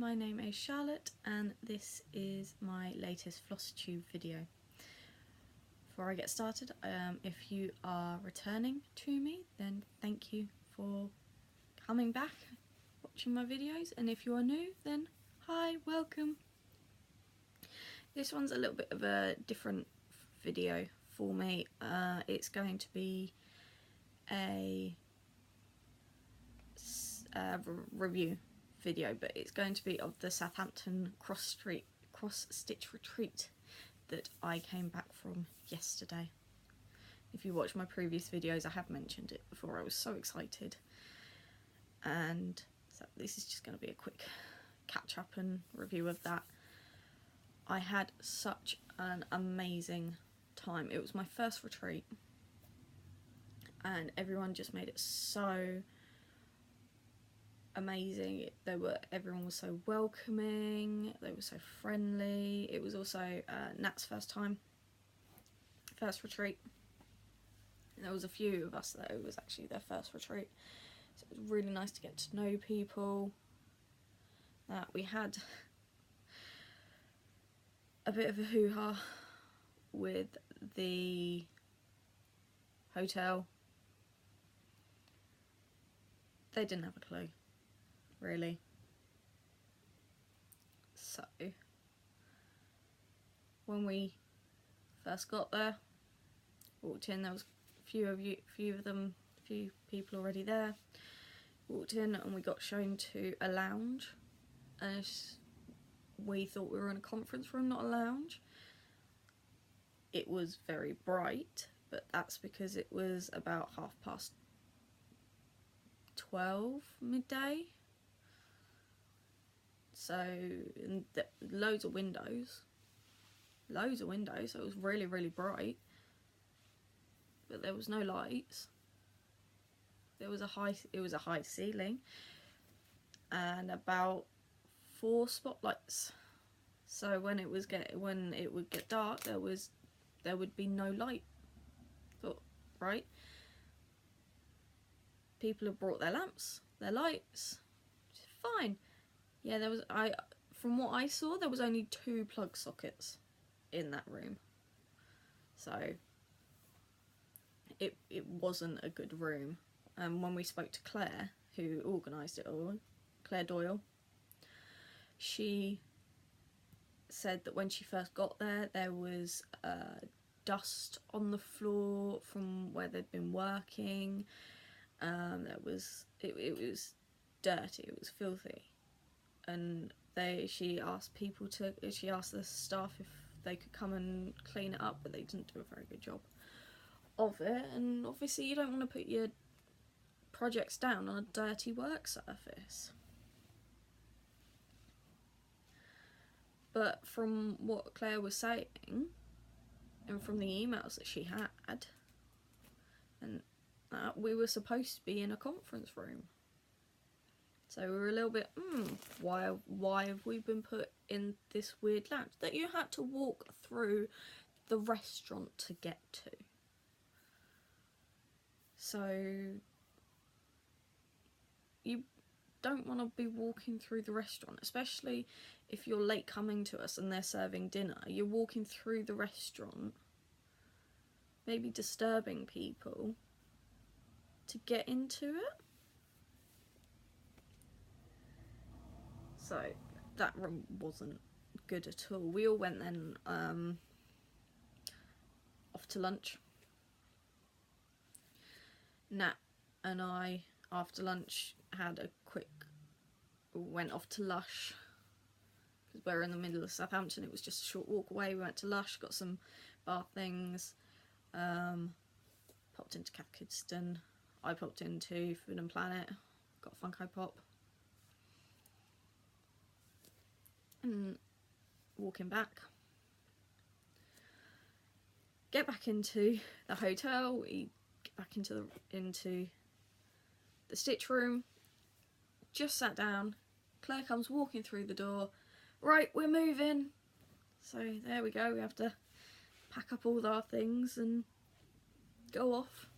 my name is Charlotte and this is my latest Flosstube video. Before I get started, if you are returning to me, then thank you for coming back, watching my videos, and if you are new, then hi, welcome. This one's a little bit of a different video for me. It's going to be a review video, but it's going to be of the Southampton Cross Stitch retreat that I came back from yesterday. If you watch my previous videos, I have mentioned it before. I was so excited, and so this is just going to be a quick catch up and review of that. I had such an amazing time. It was my first retreat and everyone just made it so amazing. Everyone was so welcoming, they were so friendly. It was also Nat's first retreat. And there was a few of us that it was actually their first retreat, so it was really nice to get to know people. We had a bit of a hoo-ha with the hotel. They didn't have a clue, really. So when we first got there, walked in, there was a few people already there. Walked in and we got shown to a lounge, and we thought we were in a conference room, not a lounge. It was very bright, but that's because it was about 12:30 midday. So loads of windows, so it was really, really bright, but there was no lights. It was a high ceiling and about 4 spotlights. So when it would get dark, there would be no light. Thought, right? People have brought their lamps, their lights. Fine. Yeah, from what I saw, there was only 2 plug sockets in that room. So it wasn't a good room. When we spoke to Claire, who organised it all, Claire Doyle, she said that when she first got there, there was dust on the floor from where they'd been working. It was dirty, it was filthy, and she asked the staff if they could come and clean it up, but they didn't do a very good job of it. And obviously you don't want to put your projects down on a dirty work surface. But from what Claire was saying, and from the emails that she had, and we were supposed to be in a conference room. So we were a little bit, why have we been put in this weird lounge that you had to walk through the restaurant to get to? So you don't want to be walking through the restaurant, especially if you're late coming to us and they're serving dinner. You're walking through the restaurant, maybe disturbing people to get into it. So that room wasn't good at all. We all went then off to lunch. Nat and I, after lunch, went off to Lush, because we're in the middle of Southampton. It was just a short walk away. We went to Lush, got some bar things, popped into Cath Kidston. I popped into Food and Planet, got a Funko Pop. And walking back, get back into the hotel, we get back into the stitch room, just sat down. Claire comes walking through the door. Right, we're moving. So there we go, we have to pack up all our things and go off.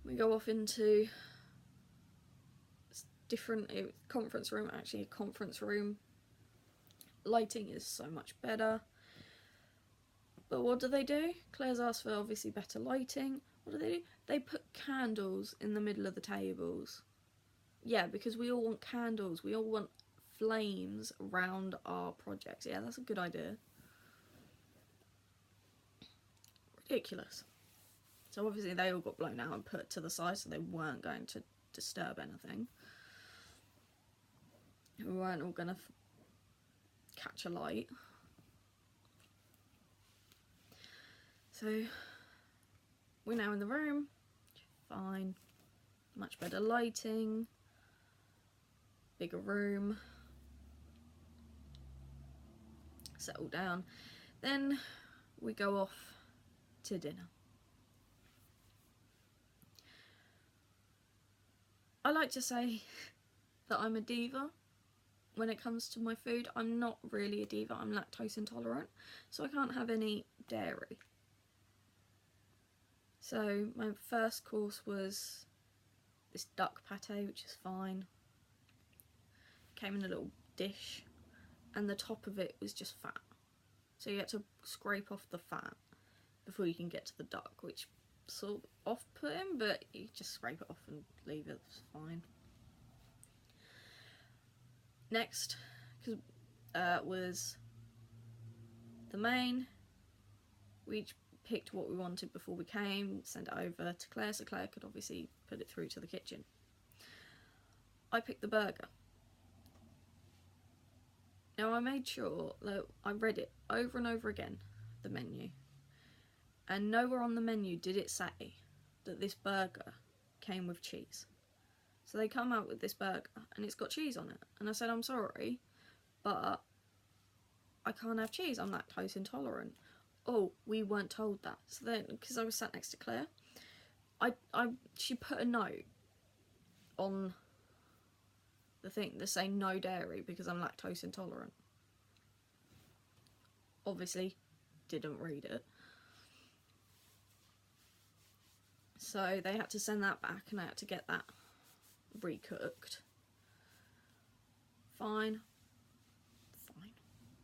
We go off into different. Conference room, actually a conference room. Lighting is so much better. But what do? Claire's asked for obviously better lighting. What do? They put candles in the middle of the tables. Yeah, because we all want candles. We all want flames around our projects. Yeah, that's a good idea. Ridiculous. So obviously they all got blown out and put to the side, so they weren't going to disturb anything. We weren't all going to catch a light. So we're now in the room. Fine. Much better lighting. Bigger room. Settle down. Then we go off to dinner. I like to say that I'm a diva when it comes to my food. I'm not really a diva. I'm lactose intolerant, so I can't have any dairy. So my first course was this duck pate, which is fine. Came in a little dish, and the top of it was just fat. So you had to scrape off the fat before you can get to the duck, which sort of off-putting, but you just scrape it off and leave it, it's fine. Next was the main. We each picked what we wanted before we came, sent it over to Claire, so Claire could obviously put it through to the kitchen. I picked the burger. Now I made sure that I read it over and over again, the menu, and nowhere on the menu did it say that this burger came with cheese. So they come out with this burger and it's got cheese on it, and I said, I'm sorry, but I can't have cheese, I'm lactose intolerant. Oh, we weren't told that. So then, because I was sat next to Claire, she put a note on the thing that saying no dairy because I'm lactose intolerant. Obviously didn't read it, so they had to send that back and I had to get that recooked. Fine,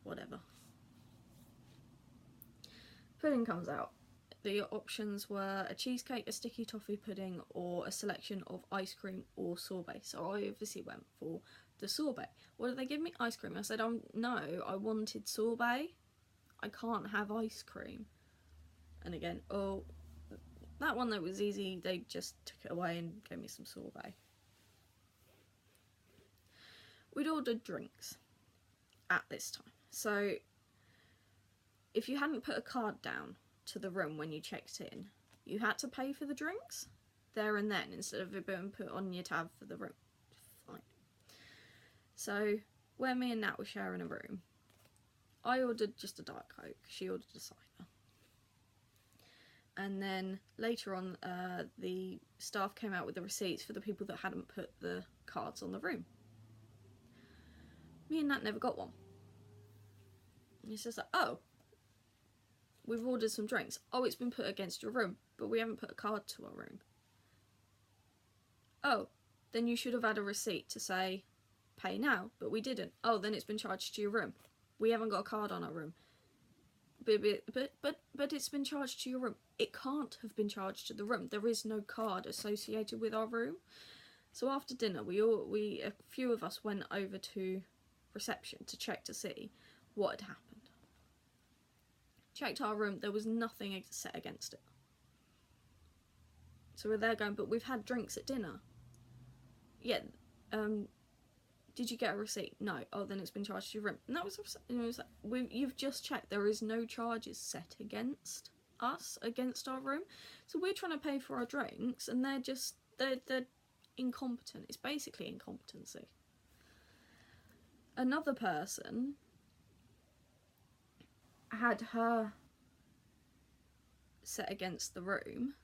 whatever. Pudding comes out. The options were a cheesecake, a sticky toffee pudding, or a selection of ice cream or sorbet. So I obviously went for the sorbet. What did they give me? Ice cream. I said, no, I wanted sorbet. I can't have ice cream. And again, oh, that one that was easy, they just took it away and gave me some sorbet. We'd ordered drinks at this time. So if you hadn't put a card down to the room when you checked in, you had to pay for the drinks there and then instead of it being put on your tab for the room. Fine. So where me and Nat were sharing a room, I ordered just a Diet Coke, she ordered a cider. And then later on, the staff came out with the receipts for the people that hadn't put the cards on the room. Me and Nat never got one. And it's just like, oh, we've ordered some drinks. Oh, it's been put against your room, but we haven't put a card to our room. Oh, then you should have had a receipt to say, pay now, but we didn't. Oh, then it's been charged to your room. We haven't got a card on our room. But it's been charged to your room. It can't have been charged to the room. There is no card associated with our room. So after dinner, a few of us went over to reception to check to see what had happened. Checked our room, there was nothing set against it. So we're there going, but we've had drinks at dinner. Yeah, did you get a receipt? No. Oh, then it's been charged to your room. And that was, you've just checked. There is no charges set against us, against our room. So we're trying to pay for our drinks, and they're incompetent. It's basically incompetency. Another person had her set against the room,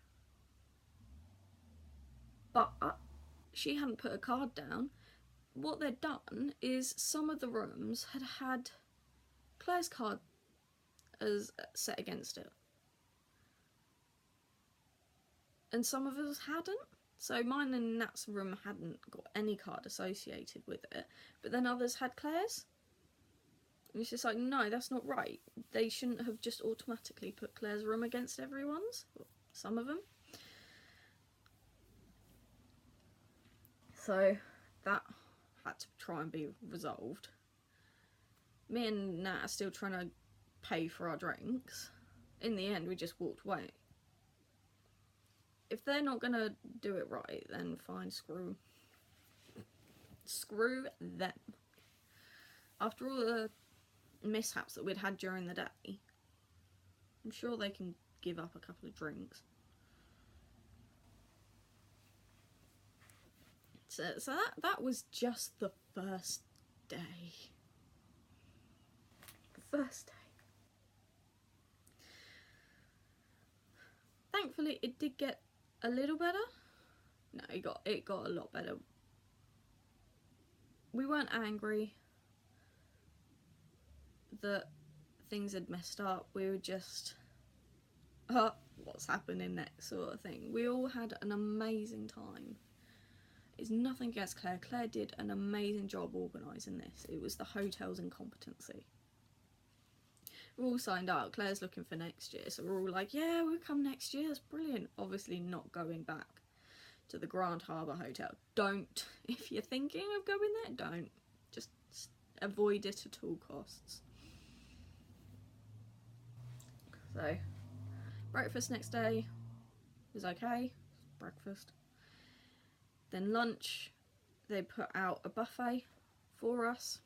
but she hadn't put a card down. What they'd done is some of the rooms had Claire's card as set against it, and some of us hadn't. So mine and Nat's room hadn't got any card associated with it, but then others had Claire's. And it's just like, no, that's not right. They shouldn't have just automatically put Claire's room against everyone's, some of them. So that had to try and be resolved. Me and Nat are still trying to pay for our drinks. In the end, we just walked away. If they're not going to do it right, then fine, screw them. After all the mishaps that we'd had during the day, I'm sure they can give up a couple of drinks. So that was just the first day. The first day. Thankfully, it did get a little better. No, it got a lot better. We weren't angry that things had messed up. We were just, what's happening next sort of thing. We all had an amazing time. It's nothing against Claire. Claire did an amazing job organising this. It was the hotel's incompetency. We're all signed up. Claire's looking for next year, so we're all like, yeah, we'll come next year. That's brilliant. Obviously not going back to the Grand Harbour Hotel. Don't. If you're thinking of going there, don't. Just avoid it at all costs. So, breakfast next day was okay. Breakfast. Then lunch, they put out a buffet for us.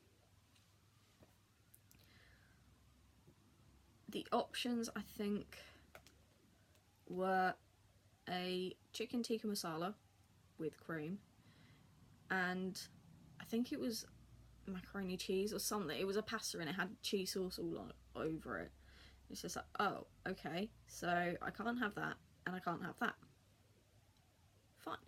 The options, I think, were a chicken tikka masala with cream, and I think it was macaroni cheese or something. It was a pasta and it had cheese sauce all over it. It's just like, oh, okay, so I can't have that and I can't have that. Fine.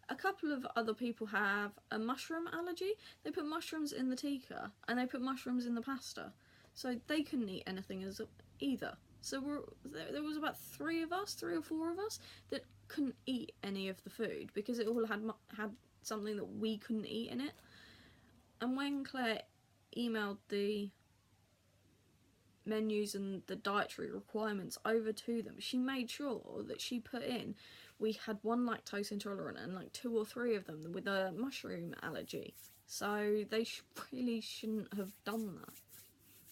A couple of other people have a mushroom allergy. They put mushrooms in the tikka and they put mushrooms in the pasta. So they couldn't eat anything either. So there was about 3 or 4 of us that couldn't eat any of the food because it all had something that we couldn't eat in it. And when Claire emailed the menus and the dietary requirements over to them, she made sure that she put in, we had 1 lactose intolerant and like 2 or 3 of them with a mushroom allergy. So they really shouldn't have done that.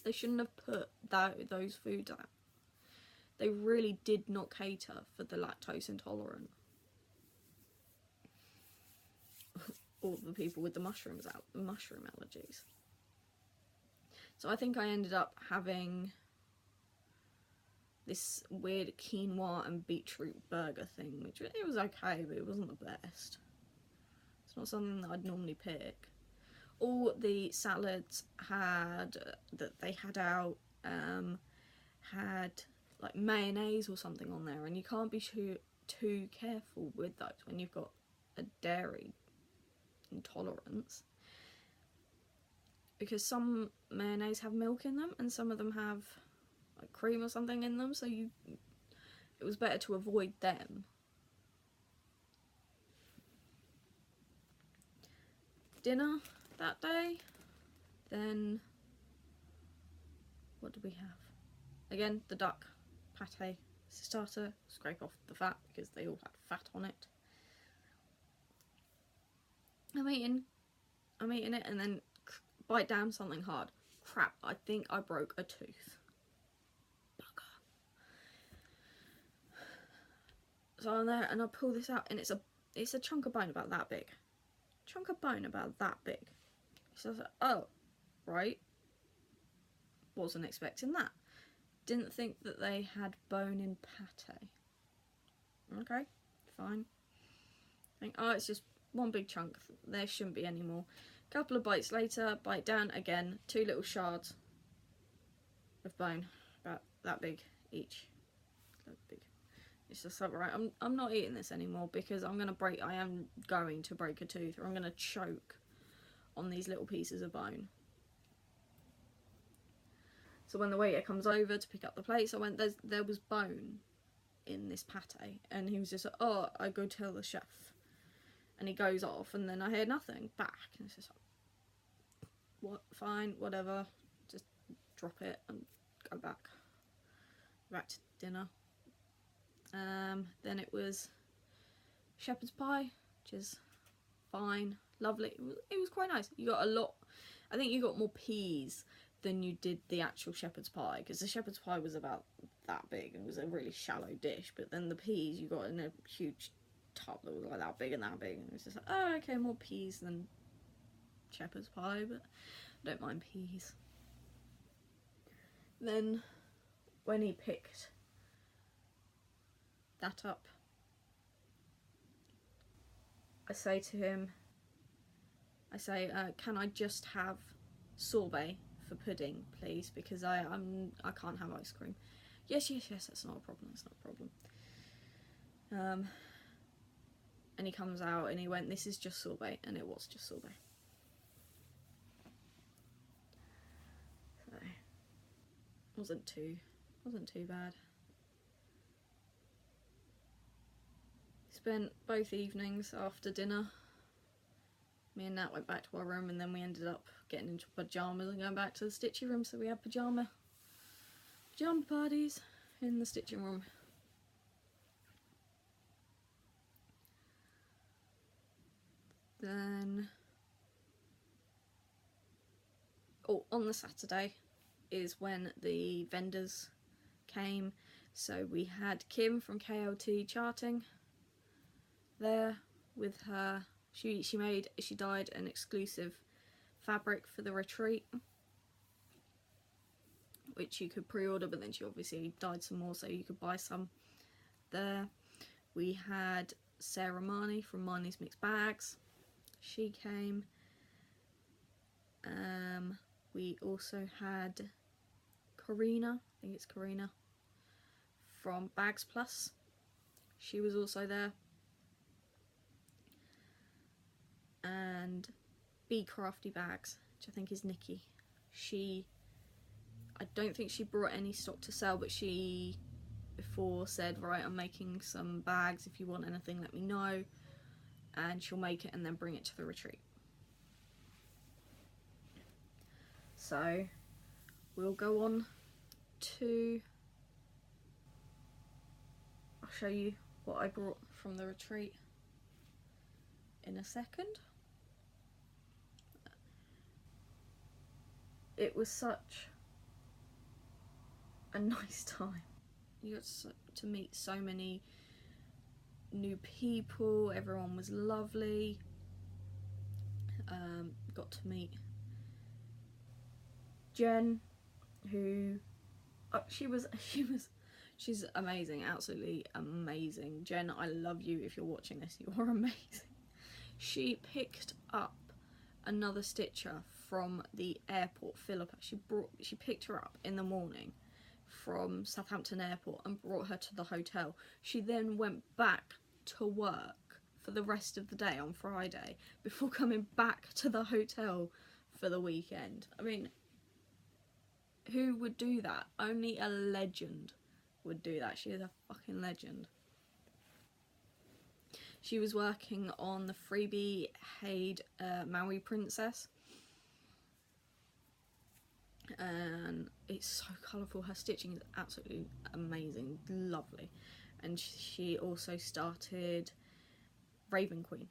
They shouldn't have put those foods out. They really did not cater for the lactose intolerant. Or the people with the mushroom allergies. So I think I ended up having this weird quinoa and beetroot burger thing, which it was okay, but it wasn't the best. It's not something that I'd normally pick. All the salads that they had out had like mayonnaise or something on there, and you can't be too careful with those when you've got a dairy intolerance, because some mayonnaise have milk in them and some of them have like cream or something in them, so it was better to avoid them. Dinner that day, then what did we have? Again, the duck pate starter. Scrape off the fat because they all had fat on it. I'm eating it and then bite down something hard. Crap, I think I broke a tooth. Bugger. So I'm there and I pull this out and it's a chunk of bone about that big. So I was like, oh, right. Wasn't expecting that. Didn't think that they had bone in pate. Okay, fine. Think, oh, it's just 1 big chunk. There shouldn't be any more. Couple of bites later, bite down again. 2 little shards of bone, about that big each. That big. It's just like, right, I'm not eating this anymore because I am going to break a tooth, or I'm going to choke on these little pieces of bone. So when the waiter comes over to pick up the plates, I went, there was bone in this pate, and he was just like, oh, I go tell the chef. And he goes off, and then I hear nothing back, and it's just like, what? Fine, whatever, just drop it and go back to dinner. Then it was shepherd's pie, which is fine, lovely. It was quite nice. You got a lot. I think you got more peas than you did the actual shepherd's pie, because the shepherd's pie was about that big and it was a really shallow dish, but then the peas you got in a huge tub that was like that big, and it was just like, oh, okay, more peas than shepherd's pie, but I don't mind peas. Then when he picked that up, I say to him, can I just have sorbet for pudding, please, because I can't have ice cream. Yes, that's not a problem, and he comes out and he went, this is just sorbet, and it was just sorbet. So wasn't too bad. Spent both evenings after dinner. Me and Nat went back to our room, and then we ended up getting into pyjamas and going back to the stitching room, so we had pyjama parties in the stitching room. Then, on the Saturday is when the vendors came, so we had Kim from KLT Charting there with her. She dyed an exclusive fabric for the retreat, which you could pre-order, but then she obviously dyed some more, so you could buy some there. We had Sarah Marney from Marney's Mixed Bags. She came. We also had Karina, I think it's Karina, from Bagzplus. She was also there. And Be Crafty Bags, which I think is Nikki. I don't think she brought any stock to sell, but she before said, right, I'm making some bags, if you want anything let me know, and she'll make it and then bring it to the retreat. So we'll go on to, I'll show you what I brought from the retreat in a second. It was such a nice time. You got to meet so many new people, everyone was lovely. Got to meet Jen, who she's amazing, absolutely amazing. Jen, I love you. If you're watching this, you are amazing. She picked up another stitcher from the airport, Philippa. She picked her up in the morning from Southampton airport and brought her to the hotel. She then went back to work for the rest of the day on Friday before coming back to the hotel for the weekend. I mean, who would do that? Only a legend would do that. She is a fucking legend. She was working on the freebie Haid Maui Princess, and it's so colourful. Her stitching is absolutely amazing, lovely. And she also started Raven Queen,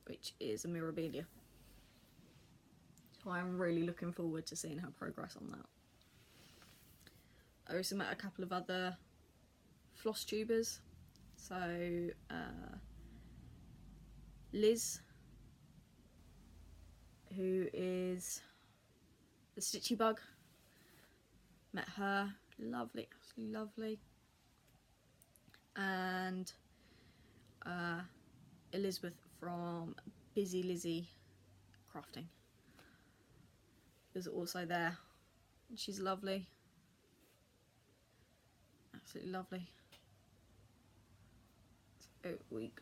which is a Mirabilia. So I'm really looking forward to seeing her progress on that. I also met a couple of other Flosstubers. So Liz, who is the Stitchy Bug, met her, lovely, absolutely lovely. And Elizabeth from Busy Lizzie Crafting was also there. She's lovely, absolutely lovely.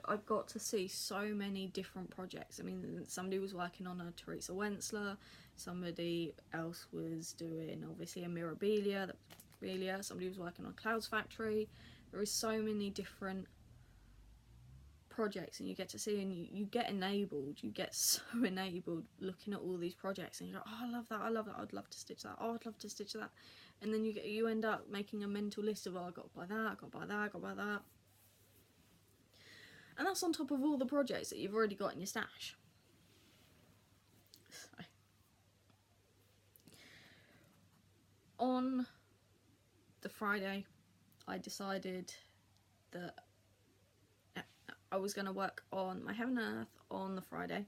I got to see so many different projects. I mean, somebody was working on a Teresa Wentzler, somebody else was doing obviously a Mirabilia, somebody was working on Clouds Factory. There is so many different projects and you get to see, and you get enabled, you get so enabled looking at all these projects, and you're like, oh, I love that, I love that, I'd love to stitch that, oh, I'd love to stitch that. And then you end up making a mental list of, oh, I got to buy that, I got to buy that, I got to buy that. And that's on top of all the projects that you've already got in your stash. So, on the Friday, I decided that I was going to work on my Heaven and Earth on the Friday,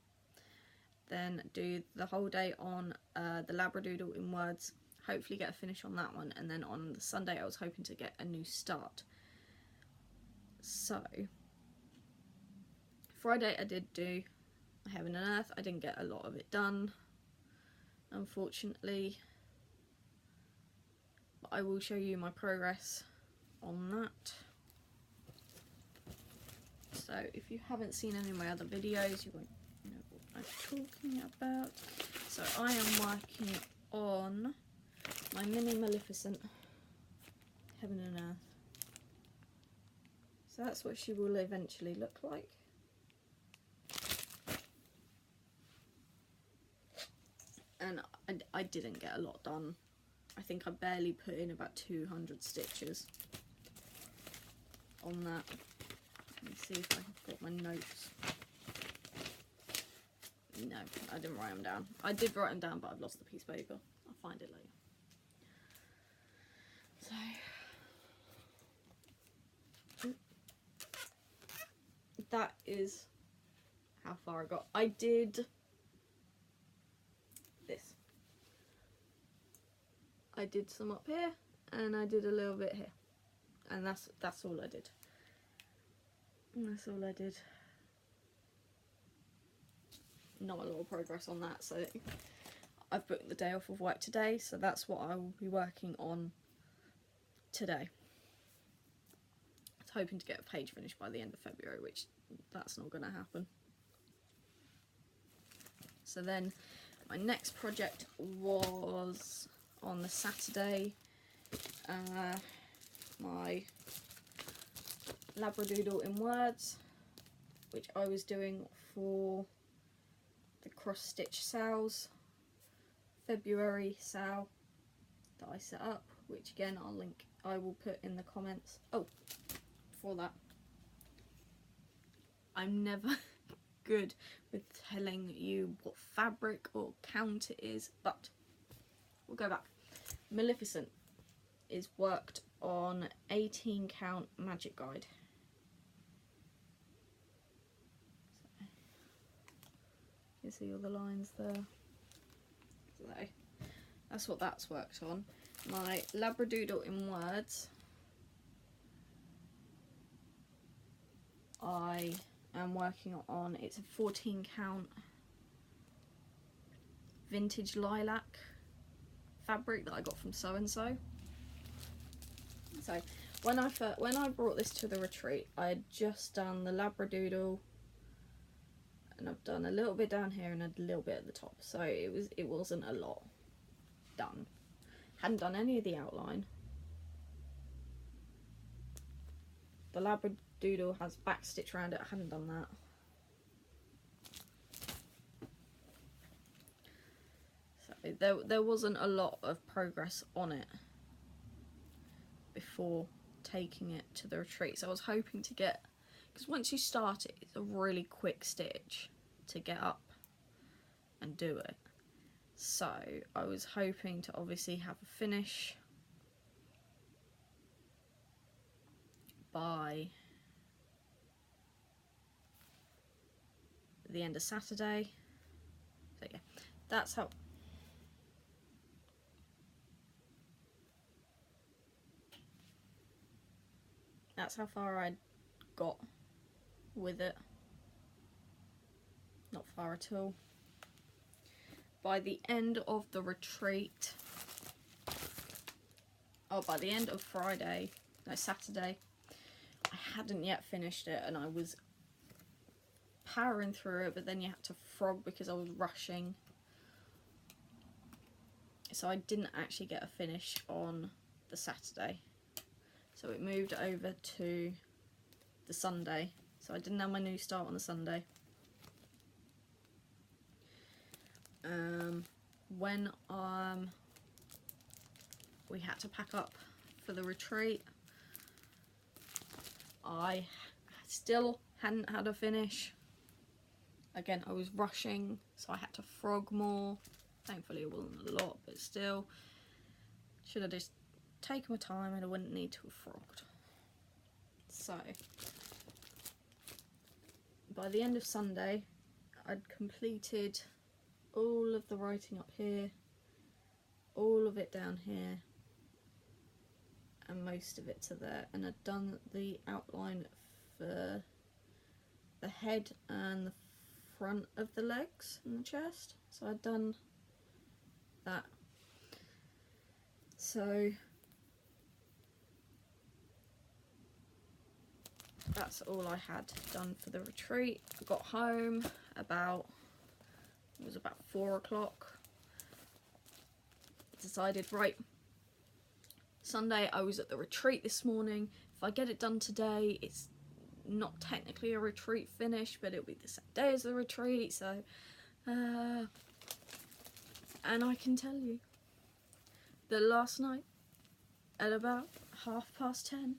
then do the whole day on the Labradoodle in Words, hopefully get a finish on that one, and then on the Sunday I was hoping to get a new start. So, Friday I did do my Heaven and Earth. I didn't get a lot of it done, unfortunately, but I will show you my progress on that. So if you haven't seen any of my other videos, you won't know what I'm talking about. So I am working on my mini Maleficent Heaven and Earth. So that's what she will eventually look like. And I didn't get a lot done. I think I barely put in about 200 stitches on that. Let me see if I've got my notes. No, I didn't write them down. I did write them down, but I've lost the piece of paper. I'll find it later. So, that is how far I got. I did this. I did some up here, and I did a little bit here. And that's all I did. That's all I did. Not a lot of progress on that, so I've booked the day off of work today, so that's what I will be working on today. I was hoping to get a page finished by the end of February, which that's not going to happen. So then my next project was on the Saturday, my Labradoodle in Words, which I was doing for the cross stitch sales, February sale that I set up, which again I will put in the comments. Oh, before that, I'm never good with telling you what fabric or count it is, but we'll go back. Maleficent is worked on 18 count magic guide. You see all the lines there. So that's what that's worked on. My Labradoodle in Words, I am working on, it's a 14 count vintage lilac fabric that I got from so and so. So when I brought this to the retreat, I had just done the Labradoodle, and I've done a little bit down here and a little bit at the top, so it wasn't a lot done. Hadn't done any of the outline. The Labradoodle has back stitch around it. I hadn't done that. So there wasn't a lot of progress on it before taking it to the retreat. So I was hoping to get, because once you start it, it's a really quick stitch to get up and do it. So I was hoping to obviously have a finish by the end of Saturday. So yeah, that's how far I got with it. Not far at all. By the end of the retreat, by the end of Saturday, I hadn't yet finished it, and I was powering through it, but then you had to frog because I was rushing. So I didn't actually get a finish on the Saturday. So it moved over to the Sunday. So I didn't have my new start on the Sunday. When we had to pack up for the retreat, I still hadn't had a finish. Again, I was rushing, so I had to frog more. Thankfully it wasn't a lot, but still, should have just taken my time and I wouldn't need to have frogged. So by the end of Sunday, I'd completed all of the writing up here, all of it down here, and most of it to there, and I'd done the outline for the head and the front of the legs and the chest, so I'd done that. So that's all I had done for the retreat. I got home about, it was about 4 o'clock. Decided, right, Sunday I was at the retreat this morning. If I get it done today, it's not technically a retreat finish, but it'll be the same day as the retreat, so and I can tell you that last night at about 10:30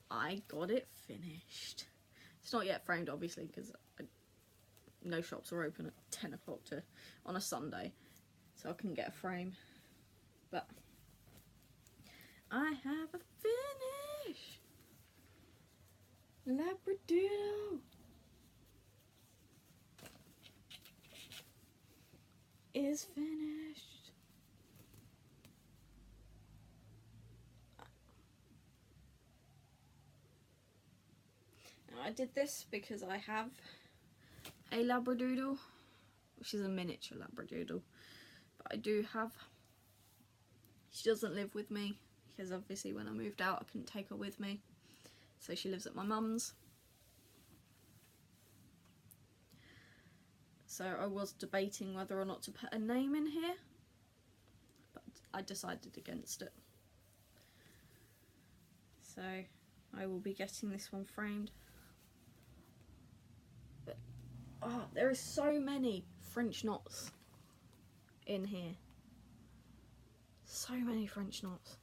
I got it finished. It's not yet framed, obviously, because no shops are open at 10 o'clock on a Sunday, so I couldn't get a frame, but I have a finish. Labradoodle is finished. Now, I did this because I have a Labradoodle, which is a miniature Labradoodle, but I do have, she doesn't live with me because obviously when I moved out I couldn't take her with me, so she lives at my mum's. So I was debating whether or not to put a name in here, but I decided against it. So I will be getting this one framed. But oh, there are so many French knots in here. So many French knots.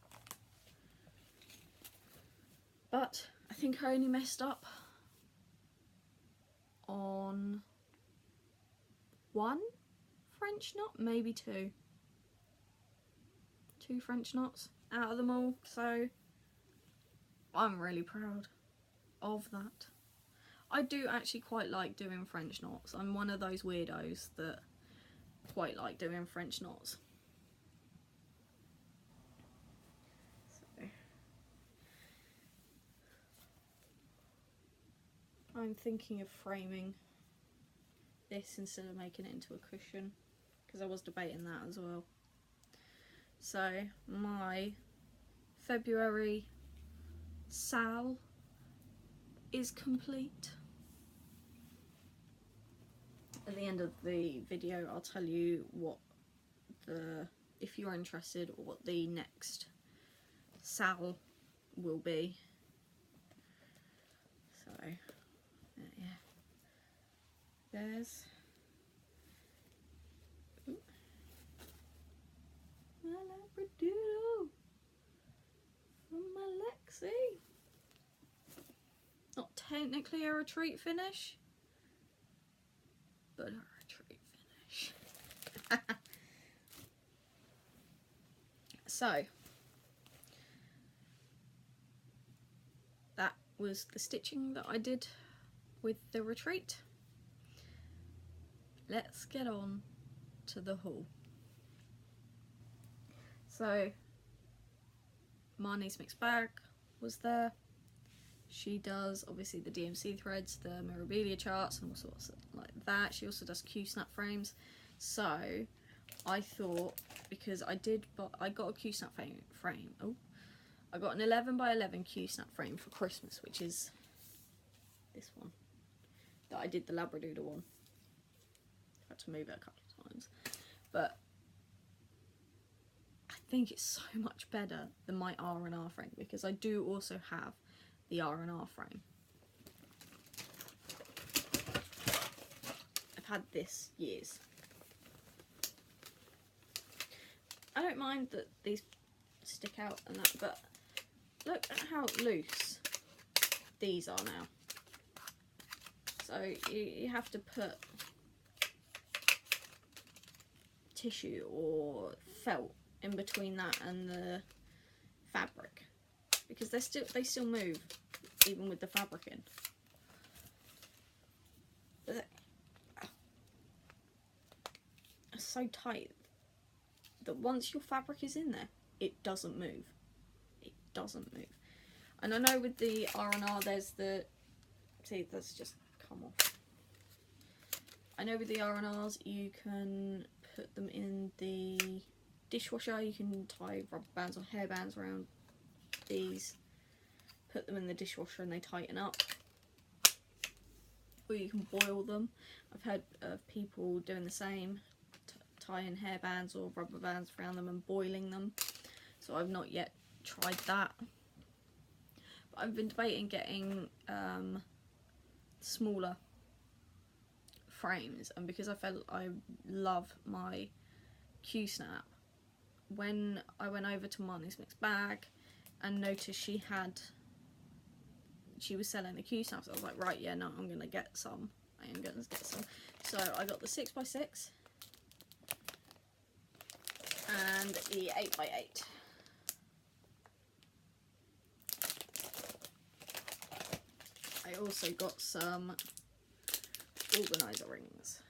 But I think I only messed up on one French knot, maybe two. Two French knots out of them all, so I'm really proud of that. I do actually quite like doing French knots. I'm one of those weirdos that quite like doing French knots. So I'm thinking of framing this instead of making it into a cushion, because I was debating that as well. So my February sal is complete. At the end of the video I'll tell you what if you're interested, what the next sal will be. So yeah, there's my Labradoodle from my Lexi. Not technically a retreat finish, but a retreat finish. So that was the stitching that I did with the retreat. Let's get on to the haul. So Marney's mixed bag was there. She does obviously the DMC threads, the Mirabilia charts and all sorts like that. She also does Q-snap frames. So I thought, because I got a Q-snap frame. Oh, I got an 11 by 11 Q-snap frame for Christmas, which is this one that I did the Labradoodle on. I had to move it a couple of times, but I think it's so much better than my R&R frame, because I do also have the R&R frame. had this years. I don't mind that these stick out and that, but look at how loose these are now. So you have to put tissue or felt in between that and the fabric, because they still move even with the fabric in. But it's so tight that once your fabric is in there, it doesn't move. It doesn't move. And I know with the R&R there's the, see, that's just come off. I know with the R&Rs you can put them in the dishwasher, you can tie rubber bands or hair bands around these, put them in the dishwasher and they tighten up. Or you can boil them. I've heard of people doing the same, tying hair bands or rubber bands around them and boiling them. So I've not yet tried that. But I've been debating getting smaller frames, and because I love my Q-snap, when I went over to Marney's mixed bag and noticed she was selling the Q-snaps, I was like, right, yeah, no, I'm gonna get some. I am gonna get some. So I got the 6x6 and the 8x8. I also got some organizer rings.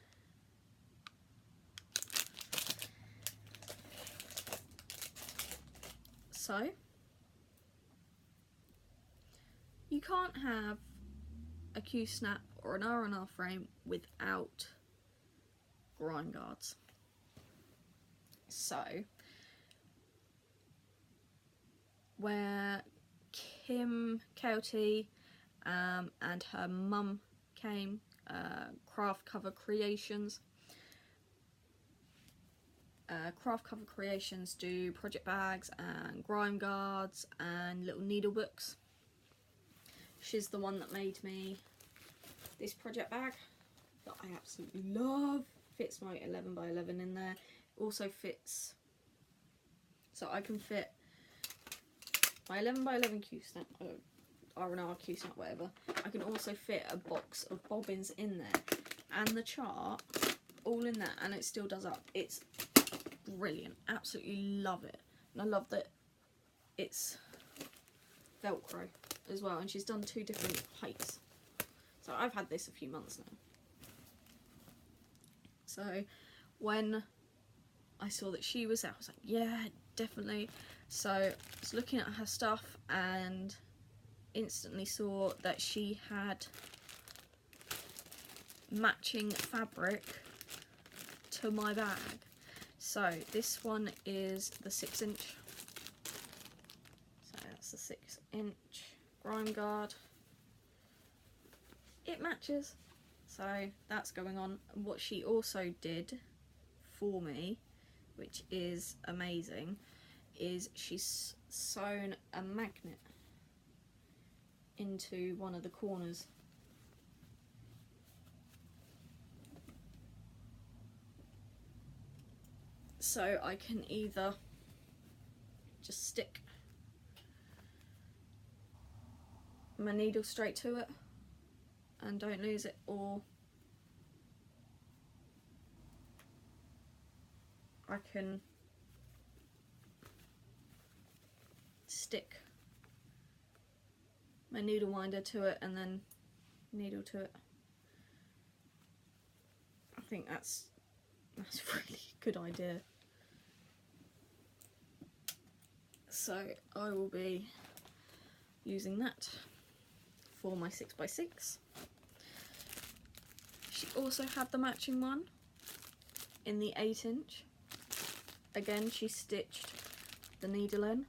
So you can't have a Q-snap or an R&R frame without grime guards. So where Kim, KLT, and her mum came, Craft Cover Creations. Craft Cover Creations do project bags and grime guards and little needle books. She's the one that made me this project bag that I absolutely love. Fits my 11x11 in there. Also fits, so I can fit my 11x11 Q-snap, R&R Q-snap, whatever. I can also fit a box of bobbins in there and the chart all in there, and it still does up. It's brilliant. Absolutely love it. And I love that it's Velcro as well, and she's done 2 different heights. So I've had this a few months now. So when I saw that she was there, I was like, yeah, definitely. So I was looking at her stuff and instantly saw that she had matching fabric to my bag. So this one is the 6-inch. So that's the 6-inch grime guard. It matches. So that's going on. And what she also did for me, which is amazing, is she's sewn a magnet into one of the corners. So I can either just stick my needle straight to it and don't lose it, or I can stick my needle winder to it and then needle to it. I think that's a really good idea. So I will be using that for my 6x6. She also had the matching one in the 8-inch. Again, she stitched the needle in,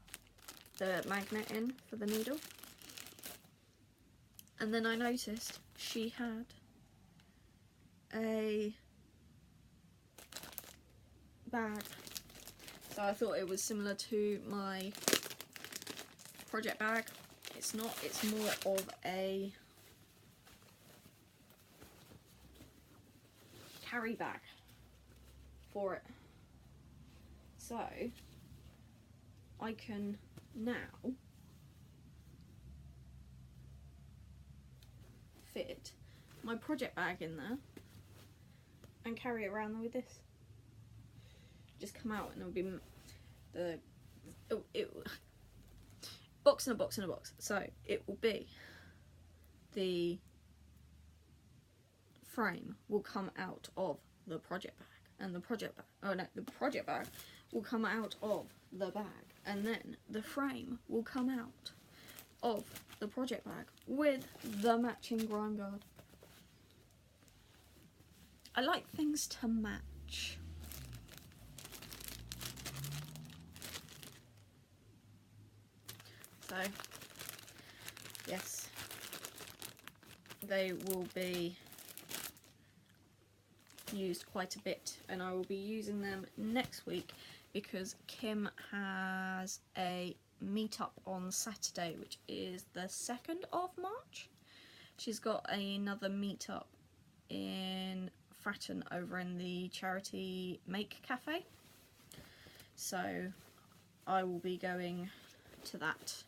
the magnet in for the needle. And then I noticed she had a bag. So I thought it was similar to my project bag. It's not, it's more of a carry bag for it. So I can now fit my project bag in there and carry it around with this. Just come out and it'll be box in a box in a box. So it will be, the frame will come out of the project bag, and the project bag will come out of the bag, and then the frame will come out of the project bag with the matching grime guard. I like things to match. So yes, they will be used quite a bit, and I will be using them next week because Kim has a meetup on Saturday, which is the 2nd of March. She's got another meetup in Fratton over in the charity Make Cafe, so I will be going to that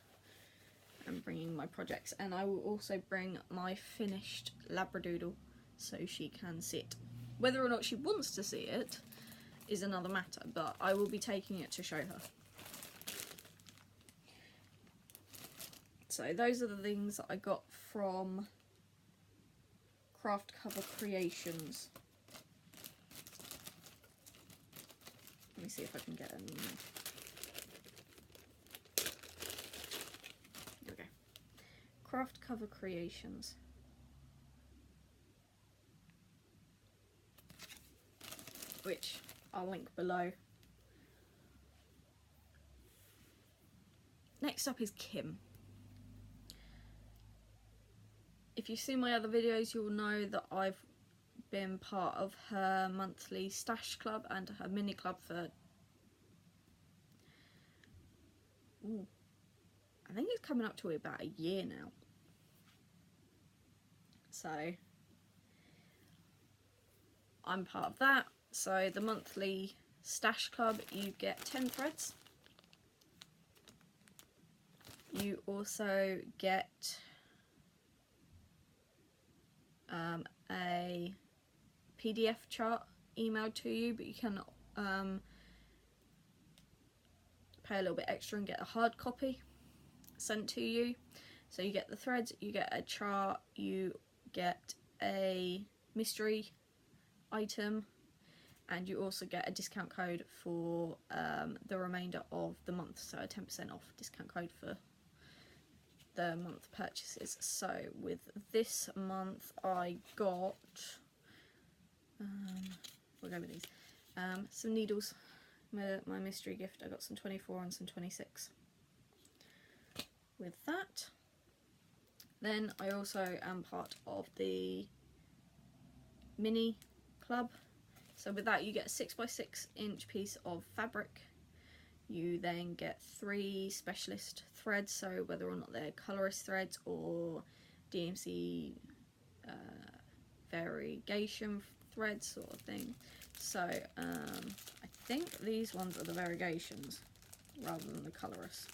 and bringing my projects, and I will also bring my finished Labradoodle so she can see it. Whether or not she wants to see it is another matter, but I will be taking it to show her. So those are the things that I got from Craft Cover Creations. Let me see if I can get an email. There we go. Craft Cover Creations. Which I'll link below. Next up is Kim. If you've seen my other videos, you'll know that I've been part of her monthly stash club and her mini club for, I think it's coming up to about a year now. So I'm part of that. So the monthly stash club, you get 10 threads. You also get a PDF chart emailed to you, but you can pay a little bit extra and get a hard copy sent to you. So you get the threads, you get a chart, you get a mystery item, and you also get a discount code for the remainder of the month, so a 10% off discount code for the month purchases. So with this month I got, we'll go with these, some needles, my mystery gift. I got some 24 and some 26 with that. Then I also am part of the mini club. So with that you get a 6x6 inch piece of fabric. You then get 3 specialist threads, so whether or not they're colorist threads or DMC variegation threads sort of thing. So I think these ones are the variegations rather than the colorist.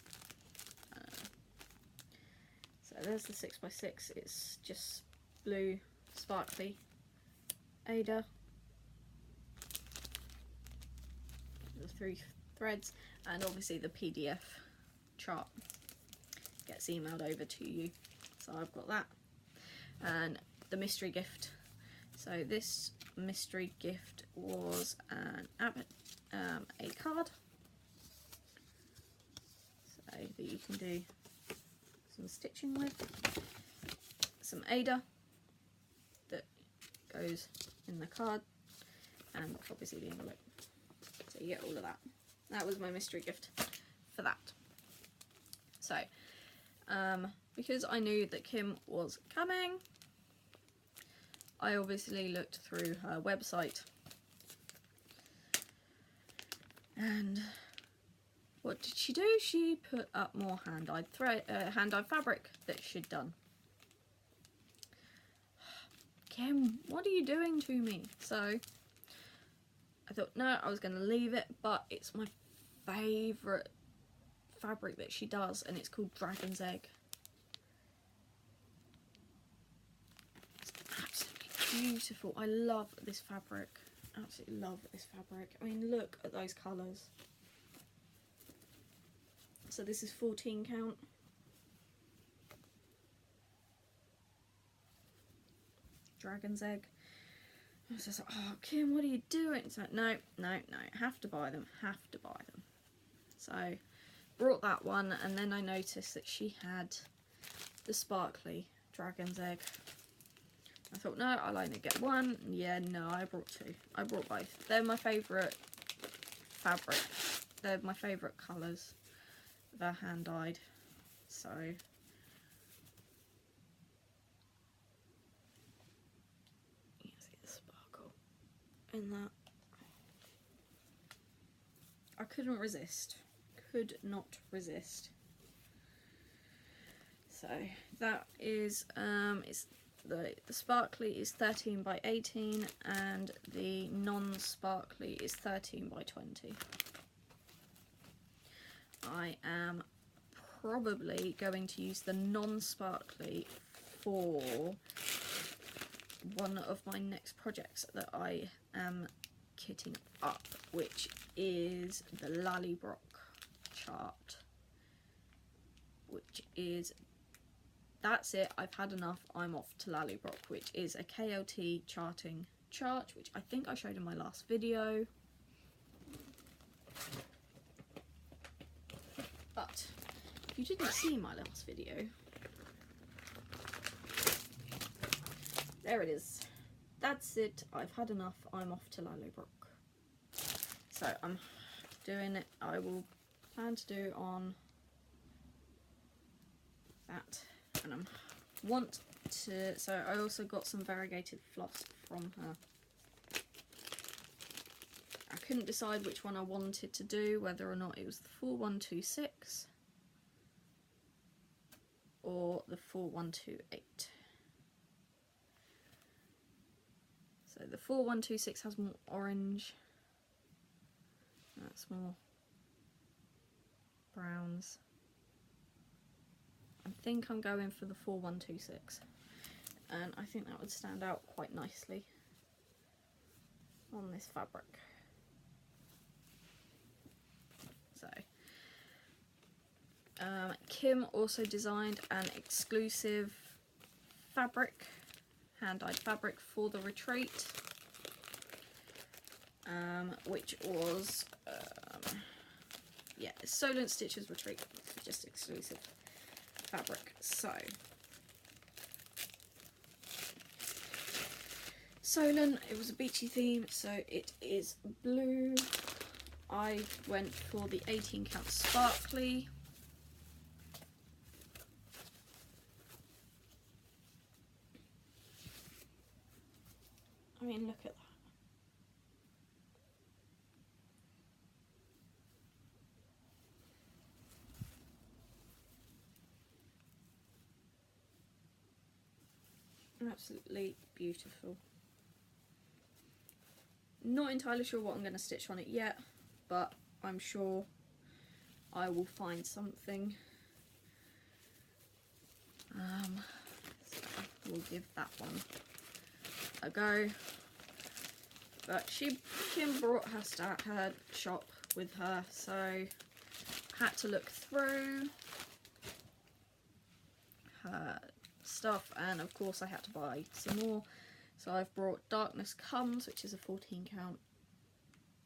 So there's the 6x6, it's just blue sparkly Ada. The 3 threads, and obviously the PDF chart gets emailed over to you. So I've got that, and the mystery gift. So this mystery gift was a card, so that you can do some stitching with, some Ada that goes in the card, and obviously the envelope. So you get all of that. That was my mystery gift for that. So, because I knew that Kim was coming, I obviously looked through her website. And what did she do? She put up more hand-dyed fabric that she'd done. Kim, what are you doing to me? So I thought, no, I was going to leave it, but it's my favourite fabric that she does, and it's called Dragon's Egg. It's absolutely beautiful. I love this fabric. Absolutely love this fabric. I mean, look at those colours. So this is 14 count. Dragon's Egg. I was just like, oh, Kim, what are you doing? It's like, no, have to buy them, So, brought that one, and then I noticed that she had the sparkly Dragon's Egg. I thought, no, I'll only get one. Yeah, no, I brought two. I brought both. They're my favourite fabric. They're my favourite colours. They're hand-dyed, so... in that. I couldn't resist. Could not resist. So that is it's the sparkly is 13 by 18 and the non-sparkly is 13 by 20. I am probably going to use the non-sparkly for one of my next projects that I am kitting up, which is the Lallybrock chart, which is, that's it, I've had enough, I'm off to Lallybrock, which is a KLT charting chart, which I think I showed in my last video. But if you didn't see my last video, there it is. That's it. I've had enough. I'm off to Lallybrock. So I'm doing it. I will plan to do on that. And so I also got some variegated floss from her. I couldn't decide which one I wanted to do, whether or not it was the 4126 or the 4128. So the 4126 has more orange, that's more browns. I think I'm going for the 4126, and I think that would stand out quite nicely on this fabric. So Kim also designed an exclusive fabric, hand-dyed fabric for the retreat, which was yeah, Solent Stitches Retreat, just exclusive fabric. So Solent, it was a beachy theme, so it is blue. I went for the 18 count sparkly. I mean, look at that. Absolutely beautiful. Not entirely sure what I'm going to stitch on it yet, but I'm sure I will find something. So we'll give that one a go. But Kim brought her shop with her, so I had to look through her stuff, and of course I had to buy some more. So I've brought Darkness Comes, which is a 14 count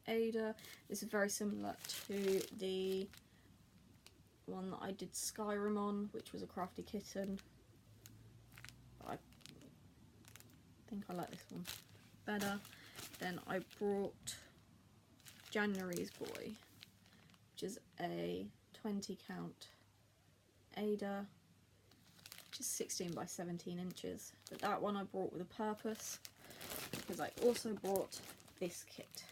Ada. This is very similar to the one that I did Skyrim on, which was a Crafty Kitten. But I think I like this one better. Then I brought January's Boy, which is a 20 count Ada, which is 16 by 17 inches. But that one I brought with a purpose, because I also brought this kit,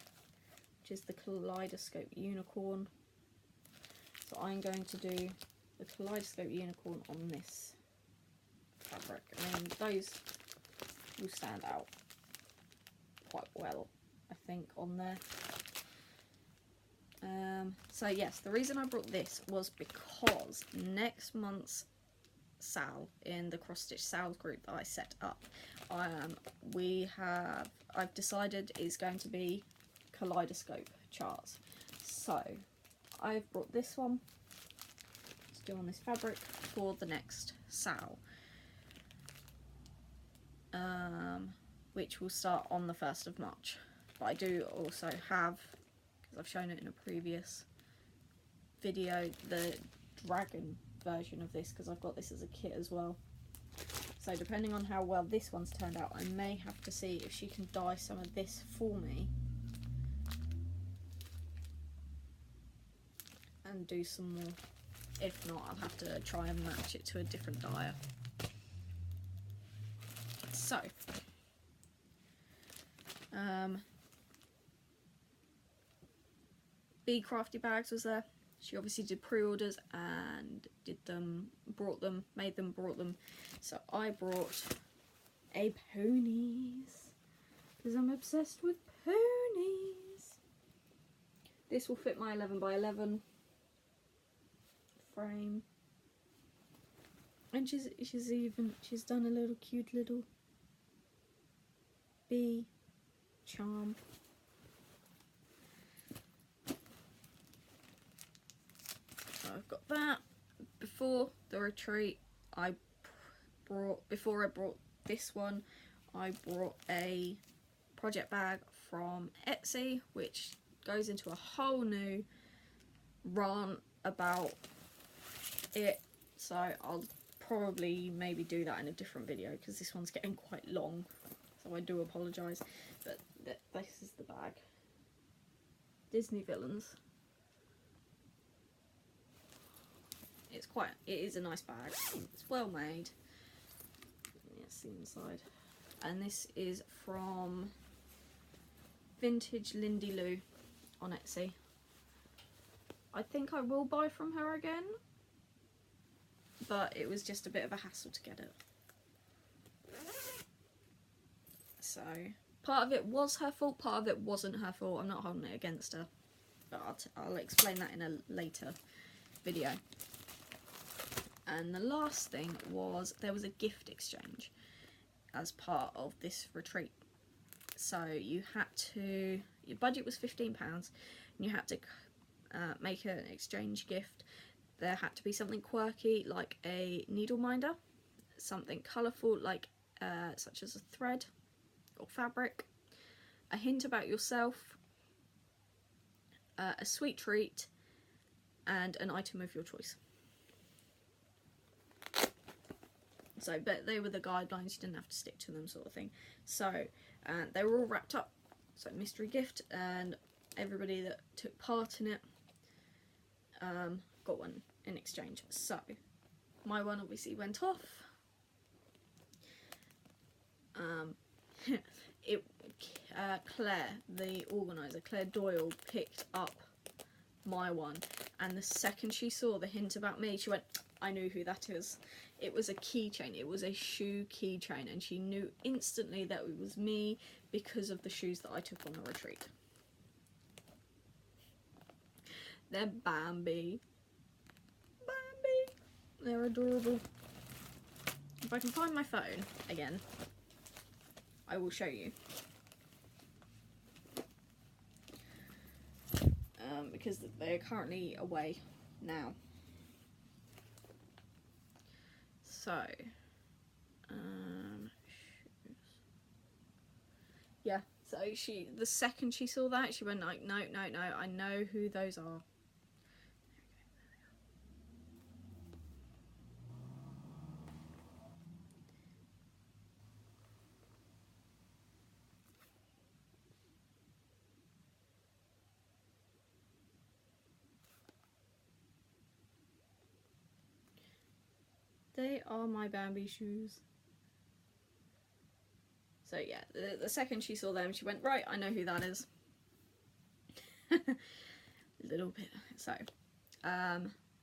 which is the Kaleidoscope Unicorn. So I'm going to do the Kaleidoscope Unicorn on this fabric. I mean, those will stand out quite well, I think, on there. So yes, the reason I brought this was because next month's sale in the Cross Stitch sales group that I set up, I've decided is going to be kaleidoscope charts. So I've brought this one to do on this fabric for the next sale, which will start on the 1st of March. But I do also have, because I've shown it in a previous video, the dragon version of this, because I've got this as a kit as well. So depending on how well this one's turned out, I may have to see if she can dye some of this for me and do some more. If not, I'll have to try and match it to a different dyer. So Bee Crafty Bags was there. She obviously did pre-orders and did them, brought them, made them, brought them. So I brought a ponies, because I'm obsessed with ponies. This will fit my 11 by 11 frame. And she's done a little cute little bee charm. I've got that. Before the retreat, before I brought this one, I brought a project bag from Etsy, which goes into a whole new rant about it. So I'll probably maybe do that in a different video, because this one's getting quite long. So I do apologise. But this is the bag. Disney villains. It is a nice bag. It's well made. Yes, the inside. And this is from Vintage Lindy Lou on Etsy. I think I will buy from her again, but it was just a bit of a hassle to get it. So part of it was her fault, part of it wasn't her fault. I'm not holding it against her, but I'll explain that in a later video. And the last thing was, there was a gift exchange as part of this retreat. So you had to, your budget was £15, and you had to make an exchange gift. There had to be something quirky like a needle minder, something colourful like such as a thread or fabric, a hint about yourself, a sweet treat, and an item of your choice. So, but they were the guidelines, you didn't have to stick to them, sort of thing. So, they were all wrapped up, so mystery gift, and everybody that took part in it got one in exchange. So, my one obviously went off. Claire, the organiser, Claire Doyle, picked up my one, and the second she saw the hint about me, she went, I knew who that is. It was a keychain, it was a shoe keychain, and she knew instantly that it was me because of the shoes that I took on the retreat. They're Bambi. Bambi! They're adorable. If I can find my phone again, I will show you. Because they're currently away now. So, yeah, so the second she saw that, she went like, no, I know who those are. They are my Bambi shoes. So yeah, the second she saw them, she went, right, I know who that is. Little bit. So,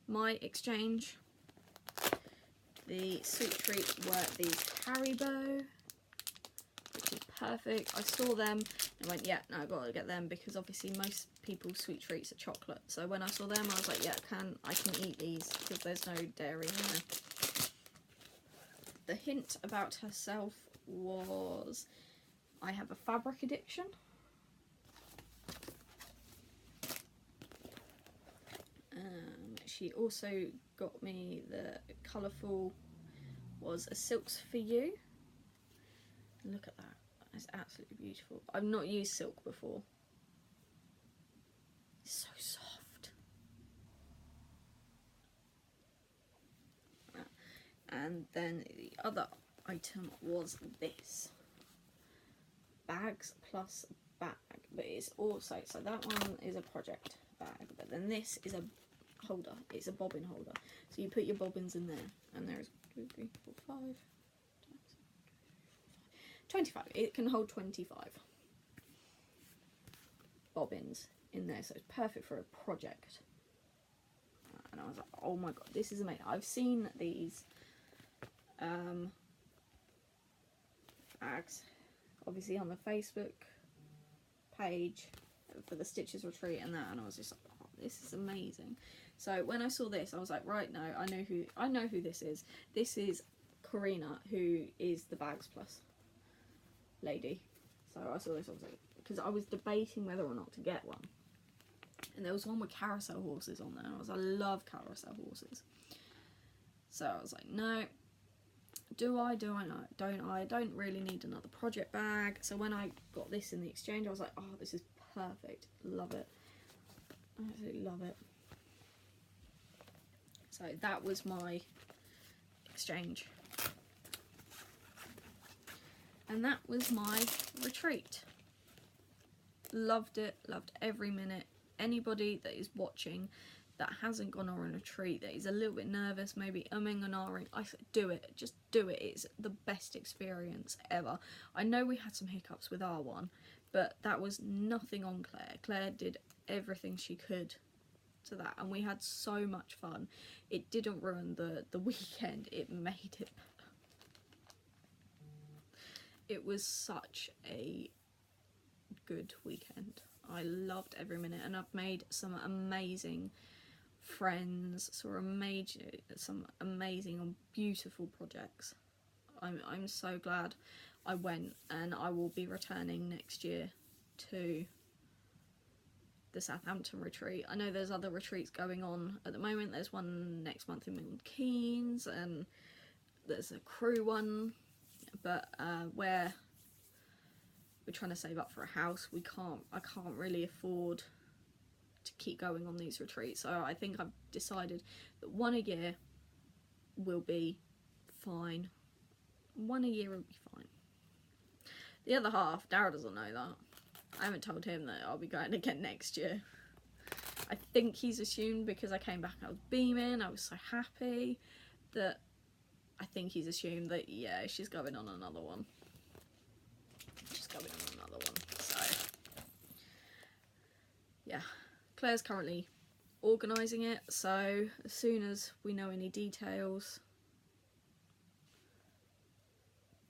my exchange, the sweet treat were these Haribo, which is perfect. I saw them and went, yeah, no, I've got to get them, because obviously most people's sweet treats are chocolate. So when I saw them, I was like, yeah, I can eat these because there's no dairy in there. The hint about herself was, I have a fabric addiction. She also got me the colourful was a Silks for You. And look at that. It's absolutely beautiful. I've not used silk before. It's so soft. And then the other item was this. Bagzplus bag. But it's also, so that one is a project bag. But then this is a holder. It's a bobbin holder. So you put your bobbins in there. And there's 2, 3, 4, 5... 25. It can hold 25 bobbins in there, so it's perfect for a project. And I was like, oh my god, this is amazing. I've seen these bags obviously on the Facebook page for the Stitches Retreat and that, and I was just like, oh, this is amazing. So when I saw this, I was like, right, no, I know who this is. This is Karina, who is the Bagzplus lady. So I saw this, I was like, because I was debating whether or not to get one, and there was one with carousel horses on there. I love carousel horses, so I was like, no, do I not, don't I don't really need another project bag. So when I got this in the exchange, I was like, oh, this is perfect, love it, I absolutely love it. So that was my exchange. And that was my retreat. Loved it, loved every minute. Anybody that is watching that hasn't gone on a retreat, that is a little bit nervous, maybe umming and ahhing, I said, do it, just do it. It's the best experience ever. I know we had some hiccups with our one, but that was nothing on Claire. Claire did everything she could to that, and we had so much fun. It didn't ruin the weekend, it made it better. It was such a good weekend. I loved every minute, and I've made some amazing friends, some amazing and beautiful projects. I'm so glad I went, and I will be returning next year to the Southampton retreat. I know there's other retreats going on at the moment. There's one next month in Milton Keynes, and there's a crew one. But where we're trying to save up for a house, I can't really afford to keep going on these retreats. So I think I've decided that one a year will be fine. One a year will be fine. The other half, Darryl doesn't know that. I haven't told him that I'll be going again next year. I think he's assumed, because I came back and I was beaming, I was so happy, that I think he's assumed that, yeah, she's going on another one. She's going on another one. So, yeah. Claire's currently organising it, so as soon as we know any details,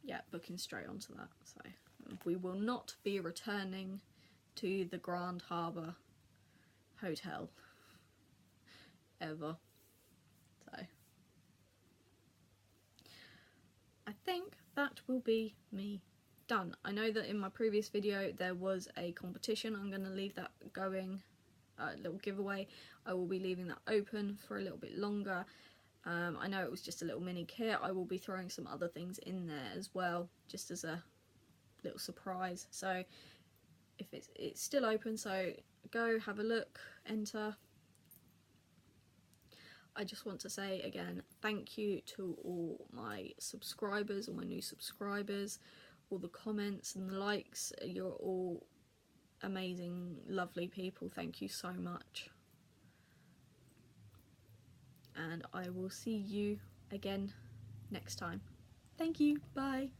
yeah, booking straight onto that. So, we will not be returning to the Grand Harbour Hotel ever. So, I think that will be me done. I know that in my previous video there was a competition. I'm going to leave that going, a little giveaway. I will be leaving that open for a little bit longer. I know it was just a little mini kit. I will be throwing some other things in there as well, just as a little surprise. So if it's still open, so go have a look, enter. I just want to say again, thank you to all my subscribers, all my new subscribers, all the comments and the likes. You're all amazing, lovely people. Thank you so much. And I will see you again next time. Thank you. Bye.